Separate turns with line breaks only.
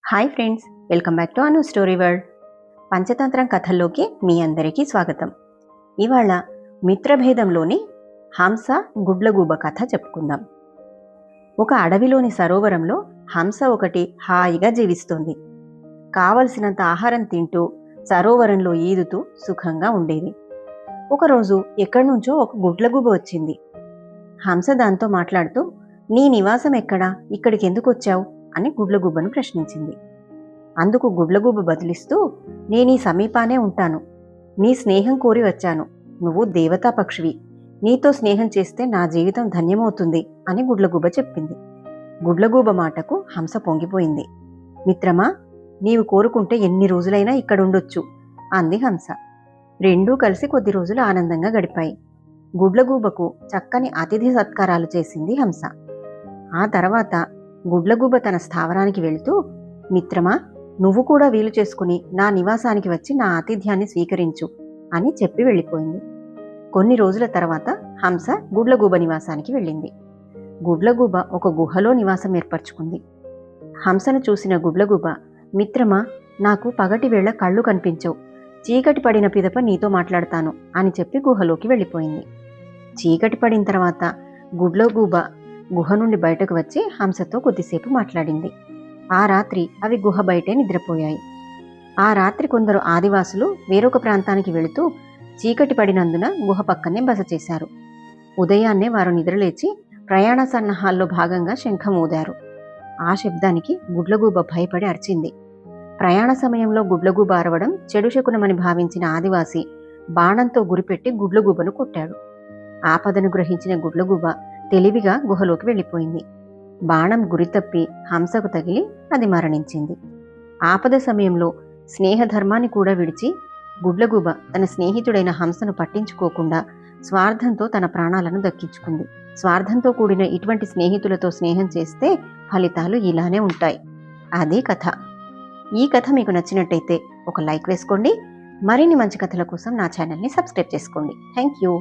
Hi friends, welcome back to Anu story world. పంచతంత్రం కథల్లోకి మీ అందరికీ స్వాగతం. ఇవాళ మిత్రభేదంలోని హంస గుడ్లగూబ కథ చెప్పుకుందాం. ఒక అడవిలోని సరోవరంలో హంస ఒకటి హాయిగా జీవిస్తోంది. కావలసినంత ఆహారం తింటూ సరోవరంలో ఈదుతూ సుఖంగా ఉండేది. ఒకరోజు ఎక్కడి నుంచో ఒక గుడ్లగూబ వచ్చింది. హంస దాంతో మాట్లాడుతూ, నీ నివాసం ఎక్కడా, ఇక్కడికి ఎందుకు వచ్చావు అని గుడ్లగూబను ప్రశ్నించింది. అందుకు గుడ్లగూబ బదులిస్తూ, నేనీ సమీపానే ఉంటాను. నీ స్నేహం కోరి వచ్చాను. నువ్వు దేవతా పక్షివి. నీతో స్నేహం చేస్తే నా జీవితం ధన్యమవుతుంది అని గుడ్లగూబ చెప్పింది. గుడ్లగూబ మాటకు హంస పొంగిపోయింది. మిత్రమా, నీవు కోరుకుంటే ఎన్ని రోజులైనా ఇక్కడుండొచ్చు అంది హంస. రెండూ కలిసి కొద్ది రోజులు ఆనందంగా గడిపాయి. గుడ్లగూబకు చక్కని అతిథి సత్కారాలు చేసింది హంస. ఆ తర్వాత గుడ్లగూబ తన స్థావరానికి వెళుతూ, మిత్రమా, నువ్వు కూడా వీలు చేసుకుని నా నివాసానికి వచ్చి నా ఆతిథ్యాన్ని స్వీకరించు అని చెప్పి వెళ్ళిపోయింది. కొన్ని రోజుల తర్వాత హంస గుడ్లగూబ నివాసానికి వెళ్ళింది. గుడ్లగూబ ఒక గుహలో నివాసం ఏర్పరచుకుంది. హంసను చూసిన గుడ్లగూబ, మిత్రమా, నాకు పగటి వేళ కళ్ళు కనిపించవు. చీకటి పడిన పిదప నీతో మాట్లాడతాను అని చెప్పి గుహలోకి వెళ్ళిపోయింది. చీకటి పడిన తర్వాత గుడ్లగూబ గుహ నుండి బయటకు వచ్చి హంసతో కొద్దిసేపు మాట్లాడింది. ఆ రాత్రి అవి గుహ బయటే నిద్రపోయాయి. ఆ రాత్రి కొందరు ఆదివాసులు వేరొక ప్రాంతానికి వెళుతూ చీకటి పడినందున గుహ పక్కనే బస చేశారు. ఉదయాన్నే వారు నిద్రలేచి ప్రయాణ సన్నాహాల్లో భాగంగా శంఖం ఊదారు. ఆ శబ్దానికి గుడ్లగూబ భయపడి అరిచింది. ప్రయాణ సమయంలో గుడ్లగూబ అరవడం చెడు శకునమని భావించిన ఆదివాసి బాణంతో గురిపెట్టి గుడ్లగూబను కొట్టాడు. ఆపదను గ్రహించిన గుడ్లగూబ తెలివిగా గుహలోకి వెళ్ళిపోయింది. బాణం గురితప్పి హంసకు తగిలి అది మరణించింది. ఆపద సమయంలో స్నేహధర్మాన్ని కూడా విడిచి గుడ్లగూబ తన స్నేహితుడైన హంసను పట్టించుకోకుండా స్వార్థంతో తన ప్రాణాలను దక్కించుకుంది. స్వార్థంతో కూడిన ఇటువంటి స్నేహితులతో స్నేహం చేస్తే ఫలితాలు ఇలానే ఉంటాయి. అది కథ. ఈ కథ మీకు నచ్చినట్టయితే ఒక లైక్ వేసుకోండి. మరిన్ని మంచి కథల కోసం నా ఛానల్ని సబ్స్క్రైబ్ చేసుకోండి. Thank you.